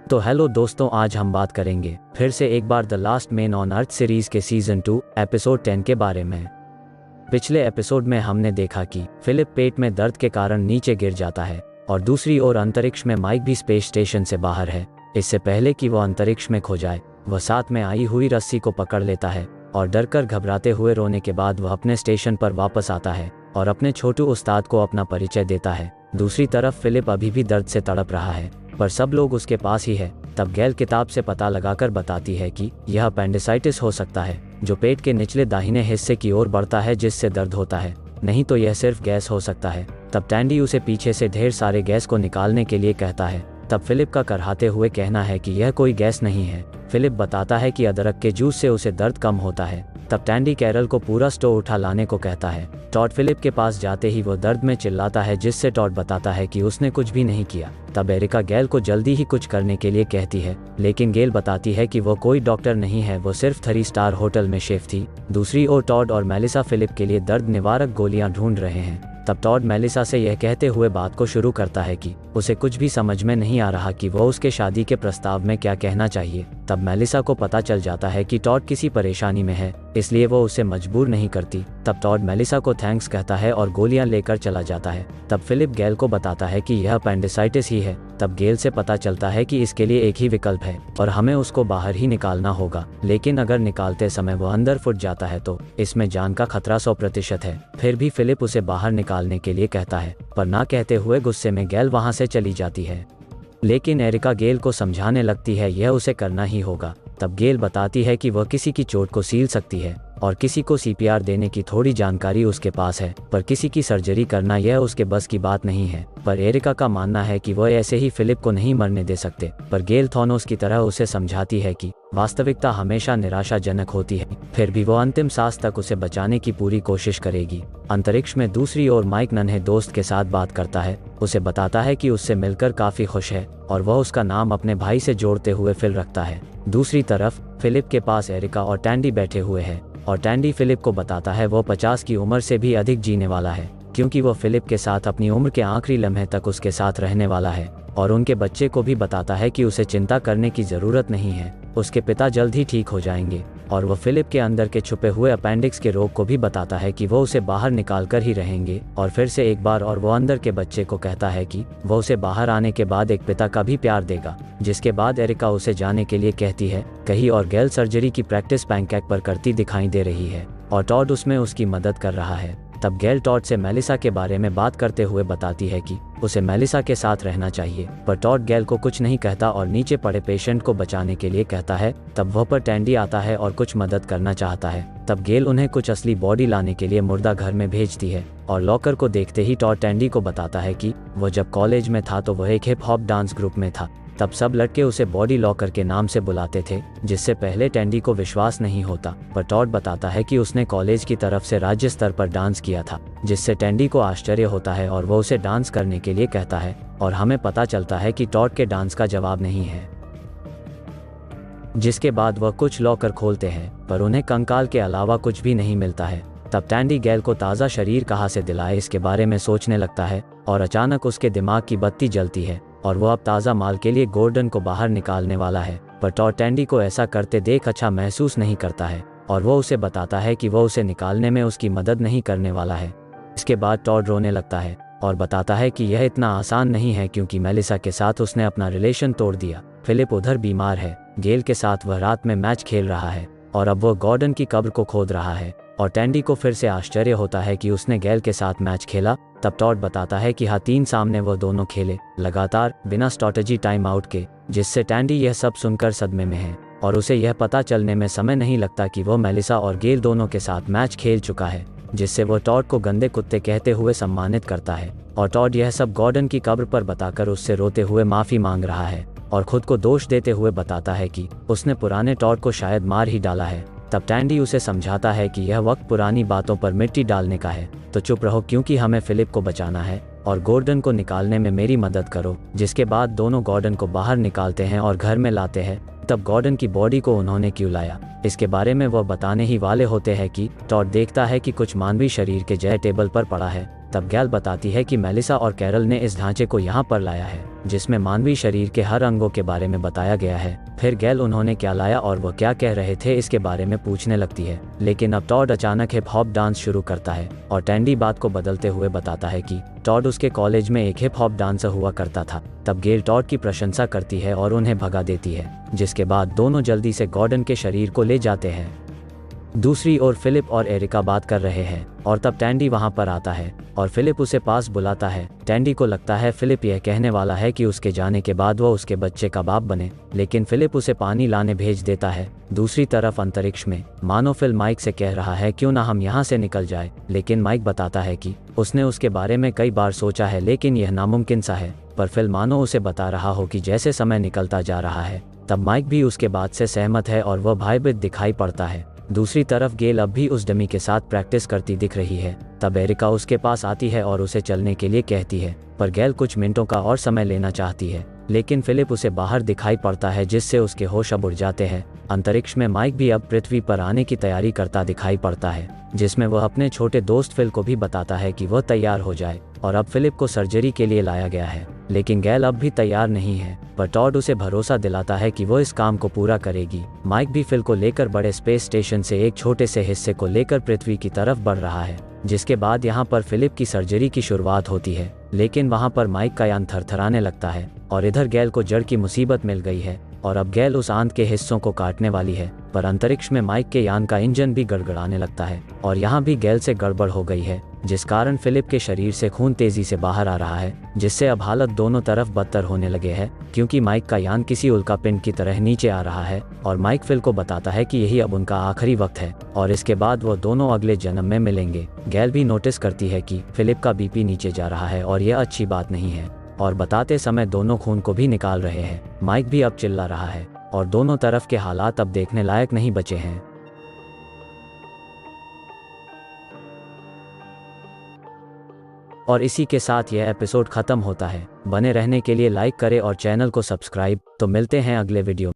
तो हेलो दोस्तों, आज हम बात करेंगे फिर से एक बार the last man on earth series के सीजन 2 एपिसोड 10 के बारे में। पिछले एपिसोड में हमने देखा कि फिलिप पेट में दर्द के कारण नीचे गिर जाता है और दूसरी ओर अंतरिक्ष में माइक भी स्पेस स्टेशन से बाहर है। इससे पहले कि वह अंतरिक्ष में खो जाए, वह साथ में आई हुई रस्सी को पकड़ लेता है और डर कर घबराते हुए रोने के बाद वह अपने स्टेशन पर वापस आता है और अपने छोटू उस्ताद को अपना परिचय देता है। दूसरी तरफ फिलिप अभी भी दर्द से तड़प रहा है, पर सब लोग उसके पास ही है। तब गैल किताब से पता लगाकर बताती है कि यह अपेंडिसाइटिस हो सकता है, जो पेट के निचले दाहिने हिस्से की ओर बढ़ता है, जिससे दर्द होता है, नहीं तो यह सिर्फ गैस हो सकता है। तब टैंडी उसे पीछे से ढेर सारे गैस को निकालने के लिए कहता है। तब फिलिप का करहाते हुए कहना है कि यह कोई गैस नहीं है। फिलिप बताता है कि अदरक के जूस से उसे दर्द कम होता है। तब टैंडी कैरल को पूरा स्टोव उठा लाने को कहता है। टॉड फिलिप के पास जाते ही वो दर्द में चिल्लाता है, जिससे टॉड बताता है कि उसने कुछ भी नहीं किया। तब एरिका गैल को जल्दी ही कुछ करने के लिए कहती है, लेकिन गैल बताती है कि वो कोई डॉक्टर नहीं है, वो सिर्फ 3 स्टार होटल में शेफ थी। दूसरी ओर टॉड और मेलिसा फिलिप के लिए दर्द निवारक गोलियां ढूंढ रहे हैं। तब टॉड मेलिसा से यह कहते हुए बात को शुरू करता है कि उसे कुछ भी समझ में नहीं आ रहा कि वो उसके शादी के प्रस्ताव में क्या कहना चाहिए। तब मेलिसा को पता चल जाता है कि टॉड किसी परेशानी में है, इसलिए वो उसे मजबूर नहीं करती। तब टॉड मेलिसा को थैंक्स कहता है और गोलियां लेकर चला जाता है। तब फिलिप गैल को बताता है कि यह अपेंडिसाइटिस ही है। तब गैल से पता चलता है कि इसके लिए एक ही विकल्प है और हमें उसको बाहर ही निकालना होगा, लेकिन अगर निकालते समय वो अंदर फुट जाता है तो इसमें जान का खतरा 100% है। फिर भी फिलिप उसे बाहर निकालने के लिए कहता है, पर ना कहते हुए गुस्से में गैल वहां से चली जाती है। लेकिन एरिका गैल को समझाने लगती है यह उसे करना ही होगा। तब गैल बताती है कि वह किसी की चोट को सील सकती है और किसी को सीपीआर देने की थोड़ी जानकारी उसके पास है, पर किसी की सर्जरी करना यह उसके बस की बात नहीं है। पर एरिका का मानना है कि वह ऐसे ही फिलिप को नहीं मरने दे सकते। पर गैल थॉनोस की तरह उसे समझाती है कि वास्तविकता हमेशा निराशाजनक होती है, फिर भी वो अंतिम सांस तक उसे बचाने की पूरी कोशिश करेगी। अंतरिक्ष में दूसरी ओर माइक नन्हे दोस्त के साथ बात करता है। उसे बताता है कि उससे मिलकर काफी खुश है और वह उसका नाम अपने भाई से जोड़ते हुए फिल रखता है। दूसरी तरफ फिलिप के पास एरिका और टैंडी बैठे हुए हैं और टैंडी फिलिप को बताता है वो 50 की उम्र से भी अधिक जीने वाला है, क्योंकि वो फिलिप के साथ अपनी उम्र के आखिरी लम्हे तक उसके साथ रहने वाला है। और उनके बच्चे को भी बताता है कि उसे चिंता करने की जरूरत नहीं है, उसके पिता जल्द ही ठीक हो जाएंगे। और वह फिलिप के अंदर के छुपे हुए अपेंडिक्स के रोग को भी बताता है कि वो उसे बाहर निकाल कर ही रहेंगे। और फिर से एक बार और वो अंदर के बच्चे को कहता है कि वो उसे बाहर आने के बाद एक पिता का भी प्यार देगा। जिसके बाद एरिका उसे जाने के लिए कहती है कहीं, और गैल सर्जरी की प्रैक्टिस पैनकेक पर करती दिखाई दे रही है और टॉड उसमें उसकी मदद कर रहा है। तब गैल टॉड से मेलिसा के बारे में बात करते हुए बताती है कि उसे मेलिसा के साथ रहना चाहिए, पर टॉड गैल को कुछ नहीं कहता और नीचे पड़े पेशेंट को बचाने के लिए कहता है। तब वह पर टैंडी आता है और कुछ मदद करना चाहता है। तब गैल उन्हें कुछ असली बॉडी लाने के लिए मुर्दा घर में भेजती है और लॉकर को देखते ही टॉड टैंडी को बताता है कि वह जब कॉलेज में था तो वह एक हिप हॉप डांस ग्रुप में था। तब सब लड़के उसे बॉडी लॉकर के नाम से बुलाते थे, जिससे पहले टैंडी को विश्वास नहीं होता। पर टॉड बताता है कि उसने कॉलेज की तरफ से राज्य स्तर पर डांस किया था, जिससे टैंडी को आश्चर्य होता है और वो उसे डांस करने के लिए कहता है। और हमें पता चलता है कि टॉड के डांस का जवाब नहीं है। जिसके बाद वह कुछ लॉकर खोलते हैं, पर उन्हें कंकाल के अलावा कुछ भी नहीं मिलता है। तब टैंडी गैल को ताज़ा शरीर कहाँ से दिलाए इसके बारे में सोचने लगता है और अचानक उसके दिमाग की बत्ती जलती है और वो अब ताज़ा माल के लिए गॉर्डन को बाहर निकालने वाला है। पर टॉड टैंडी को ऐसा करते देख अच्छा महसूस नहीं करता है और वो उसे बताता है कि वो उसे निकालने में उसकी मदद नहीं करने वाला है। इसके बाद टॉड रोने लगता है और बताता है कि यह इतना आसान नहीं है, क्योंकि मेलिसा के साथ उसने अपना रिलेशन तोड़ दिया। फिलिप उधर बीमार है, गैल के साथ वह रात में मैच खेल रहा है और अब वह गॉर्डन की कब्र को खोद रहा है। और टैंडी को फिर से आश्चर्य होता है कि उसने गैल के साथ मैच खेला। तब टॉड बताता है कि हाँ, 3 सामने वो दोनों खेले लगातार बिना स्ट्रैटेजी टाइम आउट के, जिससे टैंडी यह सब सुनकर सदमे में है और उसे यह पता चलने में समय नहीं लगता कि वो मेलिसा और गैल दोनों के साथ मैच खेल चुका है, जिससे वो टॉड को गंदे कुत्ते कहते हुए सम्मानित करता है। और टॉड यह सब गॉर्डन की कब्र पर बताकर उससे रोते हुए माफी मांग रहा है और खुद को दोष देते हुए बताता है कि उसने पुराने टॉड को शायद मार ही डाला है। तब टैंडी उसे समझाता है कि यह वक्त पुरानी बातों पर मिट्टी डालने का है, तो चुप रहो, क्योंकि हमें फिलिप को बचाना है और गॉर्डन को निकालने में मेरी मदद करो। जिसके बाद दोनों गॉर्डन को बाहर निकालते हैं और घर में लाते हैं। तब गॉर्डन की बॉडी को उन्होंने क्यों लाया, इसके बारे में वह बताने ही वाले होते हैं कि टॉड देखता है कि कुछ मानवीय शरीर के जय टेबल पर पड़ा है। तब गैल बताती है कि मेलिसा और कैरल ने इस ढांचे को यहाँ पर लाया है जिसमें मानवीय शरीर के हर अंगों के बारे में बताया गया है। फिर गैल उन्होंने क्या लाया और वह क्या कह रहे थे इसके बारे में पूछने लगती है, लेकिन अब टॉड अचानक हिप हॉप डांस शुरू करता है और टैंडी बात को बदलते हुए बताता है कि टॉड उसके कॉलेज में एक हिप हॉप डांसर हुआ करता था। तब गेल टॉड की प्रशंसा करती है और उन्हें भगा देती है, जिसके बाद दोनों जल्दी से गॉर्डन के शरीर को ले जाते हैं। दूसरी ओर फिलिप और एरिका बात कर रहे हैं और तब टैंडी वहां पर आता है और फिलिप उसे पास बुलाता है। टैंडी को लगता है फिलिप यह कहने वाला है कि उसके जाने के बाद वह उसके बच्चे का बाप बने, लेकिन फिलिप उसे पानी लाने भेज देता है। दूसरी तरफ अंतरिक्ष में मानो फिल माइक से कह रहा है क्यों ना हम यहाँ से निकल जाए, लेकिन माइक बताता है कि उसने उसके बारे में कई बार सोचा है लेकिन यह नामुमकिन सा है। पर फिल मानो उसे बता रहा हो कि जैसे समय निकलता जा रहा है तब माइक भी उसके बात से सहमत है और वह भयभीत दिखाई पड़ता है। दूसरी तरफ गेल अब भी उस डमी के साथ प्रैक्टिस करती दिख रही है। तब एरिका उसके पास आती है और उसे चलने के लिए कहती है, पर गेल कुछ मिनटों का और समय लेना चाहती है, लेकिन फिलिप उसे बाहर दिखाई पड़ता है जिससे उसके होश अब उड़ जाते हैं। अंतरिक्ष में माइक भी अब पृथ्वी पर आने की तैयारी करता दिखाई पड़ता है, जिसमें वह अपने छोटे दोस्त फिल को भी बताता है कि वह तैयार हो जाए और अब फिलिप को सर्जरी के लिए लाया गया है, लेकिन गैल अब भी तैयार नहीं है। पर टॉड उसे भरोसा दिलाता है कि वह इस काम को पूरा करेगी। माइक भी फिल को लेकर बड़े स्पेस स्टेशन से एक छोटे से हिस्से को लेकर पृथ्वी की तरफ बढ़ रहा है, जिसके बाद यहाँ पर फिलिप की सर्जरी की शुरुआत होती है, लेकिन वहाँ पर माइक का यान थरथराने लगता है और इधर गैल को जड़ की मुसीबत मिल गई है और अब गैल उस आंत के हिस्सों को काटने वाली है। पर अंतरिक्ष में माइक के यान का इंजन भी गड़गड़ाने लगता है और यहाँ भी गैल से गड़बड़ हो गई है, जिस कारण फिलिप के शरीर से खून तेजी से बाहर आ रहा है, जिससे अब हालत दोनों तरफ बदतर होने लगे है क्योंकि माइक का यान किसी उल्का पिंड की तरह नीचे आ रहा है और माइक फिल को बताता है कि यही अब उनका आखिरी वक्त है और इसके बाद वो दोनों अगले जन्म में मिलेंगे। गैल भी नोटिस करती है कि फिलिप का बीपी नीचे जा रहा है और यह अच्छी बात नहीं है और बताते समय दोनों खून को भी निकाल रहे हैं। माइक भी अब चिल्ला रहा है और दोनों तरफ के हालात अब देखने लायक नहीं बचे हैं। और इसी के साथ यह एपिसोड खत्म होता है। बने रहने के लिए लाइक करें और चैनल को सब्सक्राइब। तो मिलते हैं अगले वीडियो।